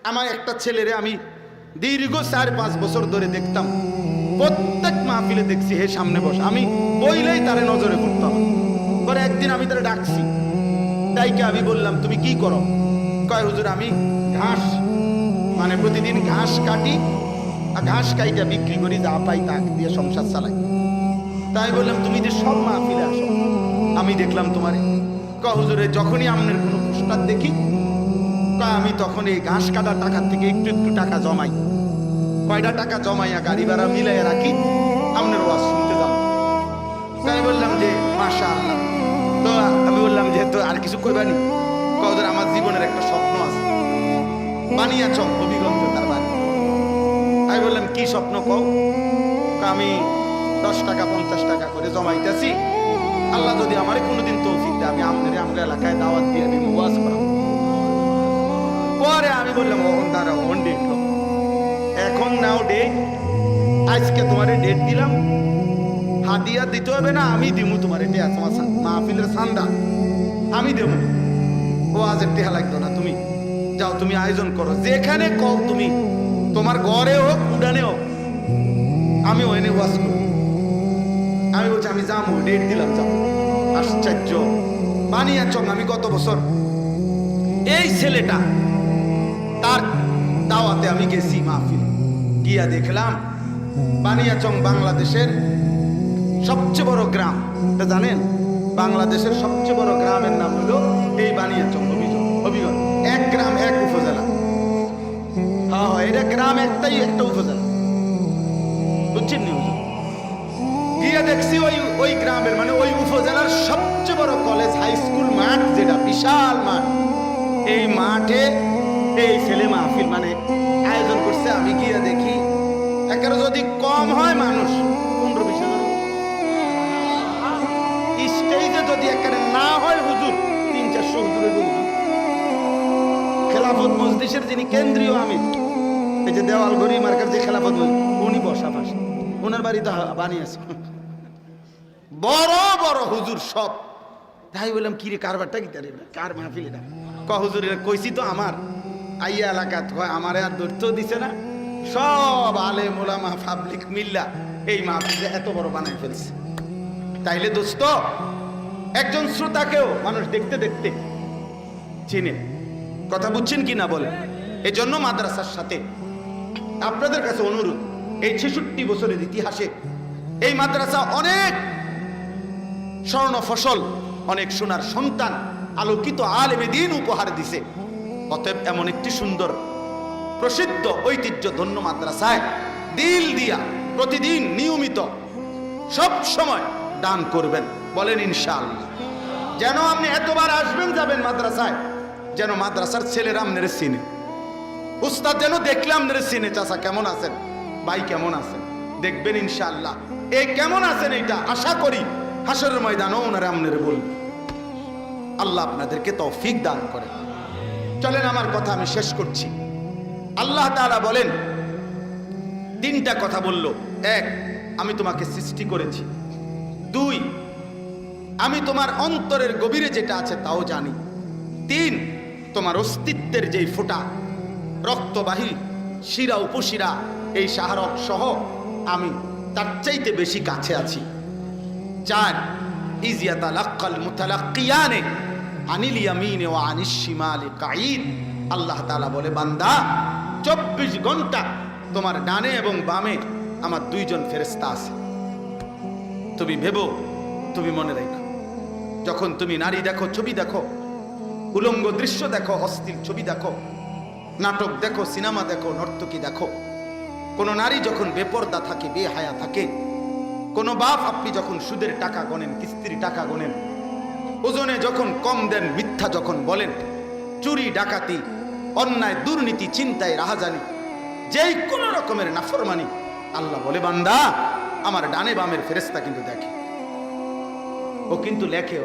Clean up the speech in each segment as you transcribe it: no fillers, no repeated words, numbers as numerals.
আমার একটা ছেলেরে আমি দীর্ঘ 4-5 বছর ধরে দেখতাম, প্রত্যেক মাহফিলে দেখছি হে সামনে বসে, আমি বইলেই তারে নজরে পড়তাম। পরে একদিন আমি তারে ডাকছি, তাইকে আমি বললাম তুমি কি করো? কয় হুজুর আমি ঘাস, মানে প্রতিদিন ঘাস কাটি, আর ঘাস কাইটা বিক্রি করি, যা পাই তা দিয়ে সংসার চালাই। তাই বললাম তুমি যে সব মাহফিলে আসো, আমি দেখলাম তোমারে। কয় হুজুরে যখনই আপনার কোনো পোস্টার দেখি, কয় আমি তখন এই ঘাস কাটার টাকার থেকে একটু একটু টাকা জমাই, কয়টা টাকা জমাইয়া গাড়ি ভাড়া মিলাইয়া রাখি, আপনার ওয়াজ শুনতে যাও। তাই বললাম যে মাশাআল্লাহ। তো আমি বললাম যে তো আর কিছু কইবানি? কয় হুজুর আমার জীবনের একটা স্বপ্ন আছে, বানিয়াচং হবিগঞ্জ তার বাড়ি। আমি বললাম কি স্বপ্ন কও? আমি 10 টাকা 50 টাকা করে জমাইতেছি, আল্লাহ যদি আমারে কোনোদিন তৌফিক দেয় আমি আপনারে আমরা এলাকায় দাওয়াত দিয়ে দিব, ওয়াজ করাবো। পরে আমি বললাম ওখান দাঁড়াও, ওন ডেট লো, এখন নাও ডেট, আজকে তোমারে ডেট দিলাম, হাদিয়া দিতে হবে না, আমি দিমু তোমার এটা তোমার মাহফিলের চান্দা আমি দেবো, ওয়াজের টেহা লাগতো না, তুমি যাও, তুমি আয়োজন করো, যেখানে কও তুমি, তোমার ঘরে হোক উডানে হোক, আমি ওখানে ওয়াজ করব। আমি বলছি আমি যাবো, ডেট দিলাম, যাবো। আশ্চর্য, বানিয়াচং আমি গত বছর এই ছেলেটা তার দাওয়াতে আমি গেছি মাহফিল, গিয়া দেখলাম বানিয়াচং বাংলাদেশের সবচেয়ে বড় গ্রাম, এটা জানেন? বাংলাদেশের সবচেয়ে বড় গ্রামের নাম হলো এই বানিয়াচং হবিগঞ্জ। এক গ্রাম এক উপজেলা। হ্যাঁ, এটা গ্রাম একটাই, একটা উপজেলা, বুঝছেন নি? গিয়ে দেখছি ওই গ্রামের মানে ওই উপজেলার সবচেয়ে বড় কলেজ হাই স্কুল মাঠ, যেটা বিশাল মাঠ, এই মাঠে এই ছেলে মাহফিল মানে আয়োজন করছে। আমি গিয়ে দেখি একেবারে যদি কম হয় মানুষ 15-20 জন, স্টেজে যদি একেবারে না হয় হুজুর 300-400 হুজুরের হুজুর। খেলাফত মজলিসের যিনি কেন্দ্রীয় আমির, এই যে দেওয়াল ঘড়ি মার্কার যে খেলাফত উনি বসা পাশে, ওনার বাড়ি তো বানিয়েছে, বড় বড় হুজুর সব। তাই বললাম কি রে কারবারটা কি তারে, কার মাহফিল এটা? হুজুর কইছি তো আমার আইয়া এলাকাত হয়, আমার আর দৈর্য দিছে না, সব আলেম ওলামা পাবলিক মিল্লা এই মাহফিলে এত বড় বানাই ফেলছে। তাইলে দোস্ত একজন শ্রোতাকেও মানুষ দেখতে দেখতে চিনে, কথা বুঝছেন কি না বলেন? এই জন্য মাদ্রাসার সাথে আপনাদের কাছে অনুরোধ, এই 66 বছরের ইতিহাসে এই মাদ্রাসা অনেক স্বর্ণ ফসল, অনেক সোনার সন্তান, আলোকিত আলেমে দ্বীন উপহার দিছে। অতএব এমন একটি সুন্দর প্রসিদ্ধ ঐতিহ্য ধন্য মাদ্রাসায় দিল দিয়া প্রতিদিন নিয়মিত সব সময় দান করবেন, বলেন ইনশাআল্লাহ। যেন আপনি এতবার আসবেন যাবেন মাদ্রাসায়, যেন মাদ্রাসার ছেলেরা আপনারে চিনে, উস্তাদ যেন দেখলে আপনারে চিনে, চাচা কেমন আছেন, ভাই কেমন আছেন, দেখবেন ইনশাআল্লাহ। এই কেমন আছেন এইটা আশা করি হাসরের ময়দানও ওনারা আপনারে বলবেন। আল্লাহ আপনাদেরকে তৌফিক দান করে। চলেন আমার কথা আমি শেষ করছি। আল্লাহ তাআলা বলেন, 3টা কথা বলল। 1, আমি তোমাকে সৃষ্টি করেছি। 2, আমি তোমার অন্তরের গভীরে যেটা আছে তাও জানি। 3, তোমার অস্তিত্বের যেই ফোঁটা রক্তবাহী শিরা উপশিরা এই শাহরক সহ আমি তার চাইতে বেশি কাছে আছি। 4, ইজিয়াতালাক্কাল মুতালাক্কিয়ানে আনিল ইয়ামিনে ওয়া আনিশ শিমালি কাঈদ। আল্লাহ তাআলা বলে, বান্দা 24 ঘন্টা তোমার ডানে এবং বামে আমার 2 জন ফেরেশতা আছে। তুমি ভেবো, তুমি মনে রাখো, যখন তুমি নারী দেখো, ছবি দেখো, উলঙ্গ দৃশ্য দেখো, অশ্লীল ছবি দেখো, নাটক দেখো, সিনেমা দেখো, নর্তকী দেখো, কোন নারী যখন বেপর্দা থাকে, বেহায়া থাকে, কোন বাপ আপনি যখন সুদের টাকা গণেন, কিস্তির টাকা গণেন, ওজনে যখন কম দেন, মিথ্যা যখন বলেন, চুরি ডাকাতি অন্যায় দুর্নীতি চিন্তায় রাহাজানি, যেই কোন রকমের নাফরমানি, আল্লাহ বলে বান্দা আমার ডানে বামের ফেরেশতা কিন্তু দেখে, ও কিন্তু লেখে,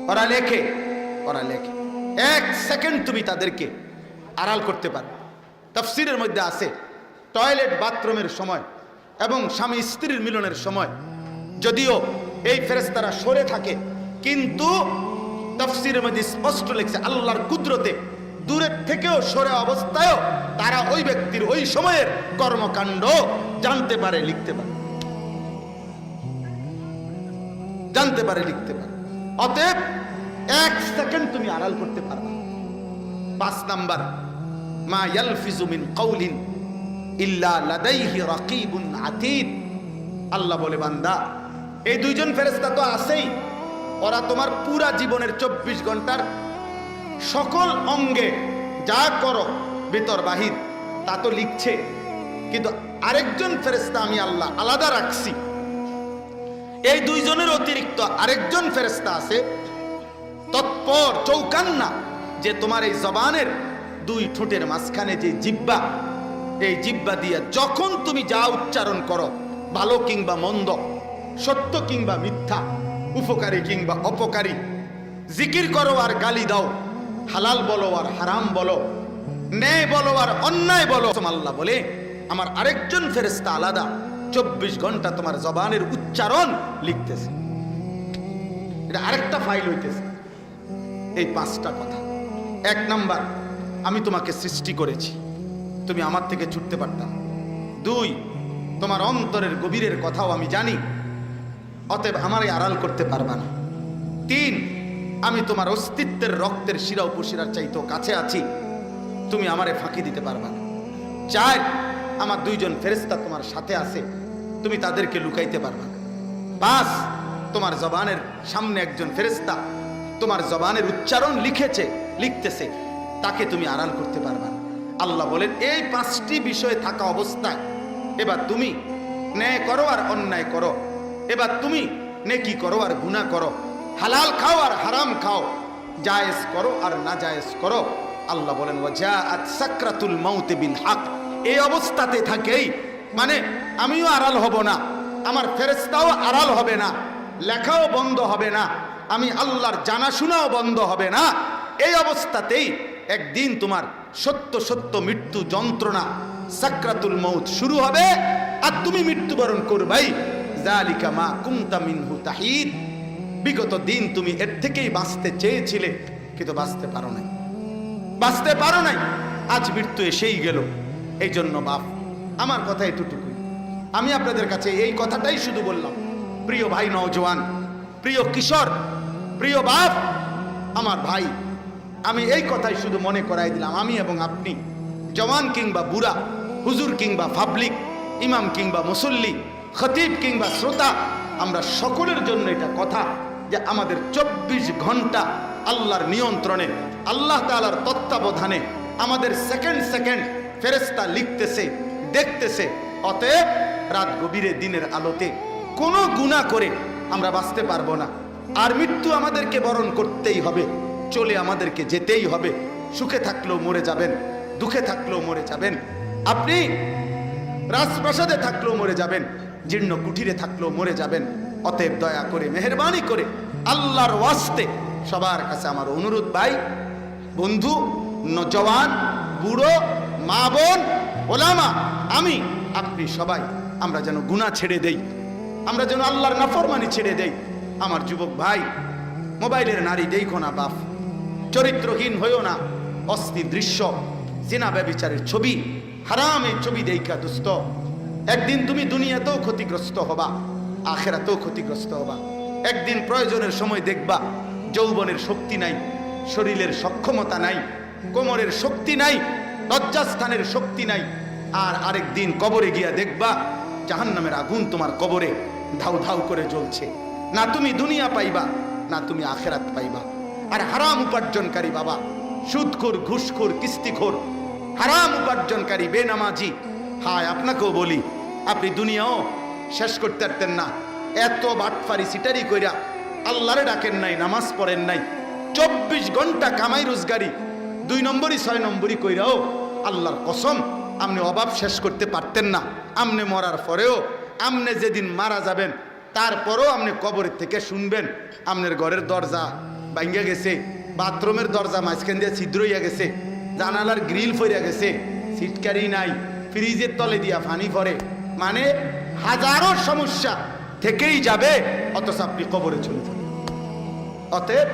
ওরা লেখে, ওরা লেখে। 1 সেকেন্ড তুমি তাদেরকে আড়াল করতে পারো। তাফসীরের মধ্যে আছে টয়লেট বাথরুমের সময় এবং স্বামী স্ত্রীর মিলনের সময় যদিও এই ফেরেশতারা সরে থাকে, কিন্তু তাফসীরের মধ্যে স্পষ্ট লেখছে আল্লাহর কুদরতে দূরের থেকেও সরে অবস্থায়ও তারা ওই ব্যক্তির ওই সময়ের কর্মকাণ্ড জানতে পারে, লিখতে পারে, জানতে পারে, লিখতে পারে। অতএব 1 সেকেন্ড তুমি আড়াল করতে পারবে। 5 নাম্বার, মা ইয়ালফিজু মিন কাউলিন ইল্লা লাদাইহি রাকিবুন আতীদ। আল্লাহ বলে, বান্দা, এই দুইজন ফেরেশতা তো আছেই, ওরা তোমার পুরা জীবনের 24 ঘন্টার সকল অঙ্গে যা করো ভিতর বাহির তা তো লিখছে, কিন্তু আরেকজন ফেরেশতা আমি আল্লাহ আলাদা রাখছি। এই দুইজনের অতিরিক্ত আরেকজন ফেরেশতা আছে তৎপর চৌকান্না, যে তোমার এই জবানের 2 ঠোঁটের মাঝখানে যে জিহ্বা, এই জিহ্বা দিয়ে যখন তুমি যা উচ্চারণ করো, ভালো কিংবা মন্দ, সত্য কিংবা মিথ্যা, উপকারী কিংবা অপকারী, জিকির করো আর গালি দাও, হালাল বলো আর হারাম বলো, ন্যায় বলো আর অন্যায় বলো, আল্লাহ বলে আমার আরেকজন ফেরেশতা আলাদা 24 ঘন্টা তোমার জবানের উচ্চারণ লিখতেছে। এটা আরেকটা ফাইল হইতেছে। এই 5টা কথা। 1 নাম্বার, আমি তোমাকে সৃষ্টি করেছি, তুমি আমার থেকে ছুটতে পারতাম। 2, তোমার অন্তরের গভীরের কথাও আমি জানি, অতএব আমারে আড়াল করতে পারবা না। 3, আমি তোমার অস্তিত্বের রক্তের শিরা উপশিরার চাইতেও কাছে আছি, তুমি আমারে ফাঁকি দিতে পারবা না। 4, আমার 2 জন ফেরেশতা তোমার সাথে আছে, তুমি তাদেরকে লুকাইতে পারবা না। 5, তোমার জবানের সামনে একজন ফেরেশতা তোমার জবানের উচ্চারণ লিখতেছে, তাকে তুমি আড়াল করতে পারবা না। আল্লাহ বলেন, এই 5টি বিষয় থাকা অবস্থায় এবার তুমি ন্যায় করো আর অন্যায় করো, এবার তুমি নেকি করো আর গুনাহ করো, হালাল খাও আর হারাম খাও, জায়েজ করো আর না জায়েজ করো। আল্লাহ বলেন, ওয়াজাআত সাকরাতুল মাউত বিল হক। এই অবস্থাতে থাকেই, মানে আমিও আড়াল হব না, আমার ফেরেশতাও আড়াল হবে না, লেখাও বন্ধ হবে না, আমি আল্লাহর জানাশোনাও বন্ধ হবে না। এই অবস্থাতেই একদিন তোমার সত্য সত্য মৃত্যু যন্ত্রণা সাকরাতুল মাউত শুরু হবে, আর তুমি মৃত্যুবরণ করবাই। যালিকা মা কুনতা মিনহু তাহিদ। বিগত দিন তুমি এর থেকেই বাঁচতে চেয়েছিলে, কিন্তু বাঁচতে পারো নাই, বাঁচতে পারো নাই। আজ মৃত্যু এসেই গেল। এই জন্য বাপ, আমার কথা এতটুকুই, আমি আপনাদের কাছে এই কথাটাই শুধু বললাম। প্রিয় ভাই নওজওয়ান, প্রিয় কিশোর, প্রিয় বাপ, আমার ভাই, আমি এই কথাই শুধু মনে করাই দিলাম। আমি এবং আপনি, জওয়ান কিংবা বুড়া, হুজুর কিংবা পাবলিক, ইমাম কিংবা মুসল্লি, খতিব কিংবা শ্রোতা, আমরা সকলের জন্য এটা কথা যে আমাদের 24 ঘন্টা আল্লাহর নিয়ন্ত্রণে, আল্লাহ তাআলার তত্ত্বাবধানে আমাদের সেকেন্ড সেকেন্ড ফেরেশতা লিখতেছে, দেখতেছে। অতএব রাত গভীরে দিনের আলোতে কোনো গুনাহ করে আমরা বাঁচতে পারবো না, আর মৃত্যু আমাদেরকে বরণ করতেই হবে, চলে আমাদেরকে যেতেই হবে। সুখে থাকলেও মরে যাবেন, দুঃখে থাকলেও মরে যাবেন, আপনি রাজপ্রাসাদে থাকলেও মরে যাবেন, জীর্ণ কুঠিরে থাকলেও মরে যাবেন। অতএব দয়া করে, মেহেরবানি করে, আল্লাহর ওয়াস্তে সবার কাছে আমার অনুরোধ, ভাই, বন্ধু, নওজওয়ান, বুড়ো, মা বোন, ওলামা, আমি, আপনি সবাই আমরা যেন গুনাহ ছেড়ে দেই, আমরা যেন আল্লাহর নাফরমানি ছেড়ে দেই। আমার যুবক ভাই, মোবাইলের নারী দেখো না বাপ, চরিত্রহীন হইও না, অস্থির দৃশ্য, জিনা ব্যভিচারের ছবি, হারামের ছবি দেখা দুস্থ, একদিন তুমি দুনিয়াতেও ক্ষতিগ্রস্ত হবা, আখিরাতেও ক্ষতিগ্রস্ত হবা। একদিন প্রয়োজনের সময় দেখবা যৌবনের শক্তি নাই, শরীরের সক্ষমতা নাই, কোমরের শক্তি নাই, লজ্জাস্থানের শক্তি নাই, আর আরেকদিন কবরে গিয়া দেখবা জাহান্নামের আগুন তোমার কবরে ধাউ ধাউ করে জ্বলছে। না তুমি দুনিয়া পাইবা, না তুমি আখিরাত পাইবা। আর হারাম উপার্জনকারী বাবা, সুদখোর, ঘুষখোর, কিস্তিখোর, হারাম উপার্জনকারী বেনামাজি, হায় আপনাকেও বলি, আপনি দুনিয়াও শেষ করতে পারতেন না। এত বাটফারি সিটারি কইরা আল্লাহরে ডাকেন নাই, নামাজ পড়েন নাই, 24 ঘন্টা কামাই রোজগারি, 2 নম্বরই 6 নম্বরই কইরাও আল্লাহর কসম আপনি অভাব শেষ করতে পারতেন না। আপনি মরার পরেও, আপনি যেদিন মারা যাবেন তারপরেও আপনি কবরের থেকে শুনবেন আপনার ঘরের দরজা ভাঙ্গা গেছে, বাথরুমের দরজা মাঝখান দিয়ে ছিদ্র হইয়া গেছে, জানালার গ্রিল ফইরা গেছে, সিটকারি নাই, ফ্রিজের তলে দিয়া পানি পড়ে, মানে হাজারো সমস্যা থেকেই যাবে, অথচ আপনি কবরে চলে যাবেন। অতএব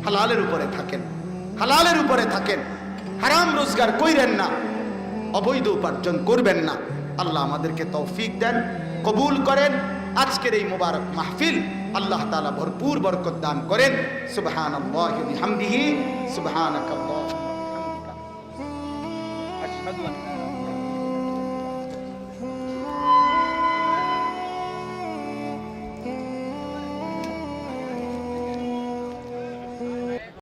হালালের উপরে থাকেন, হালালের উপরে থাকেন। হারাম রোজগার কইরেন না, অবৈধ উপার্জন করবেন না। আল্লাহ আমাদেরকে তৌফিক দেন, কবুল করেন। আজকের এই মুবারক মাহফিল আল্লাহ তাআলা ভরপুর বরকত দান করেন। সুবহানাল্লাহি ওয়া বিহামদিহি, সুবহানাকাল্লাহুম্মা ওয়া বিহামদিকা, আশহাদু আন লা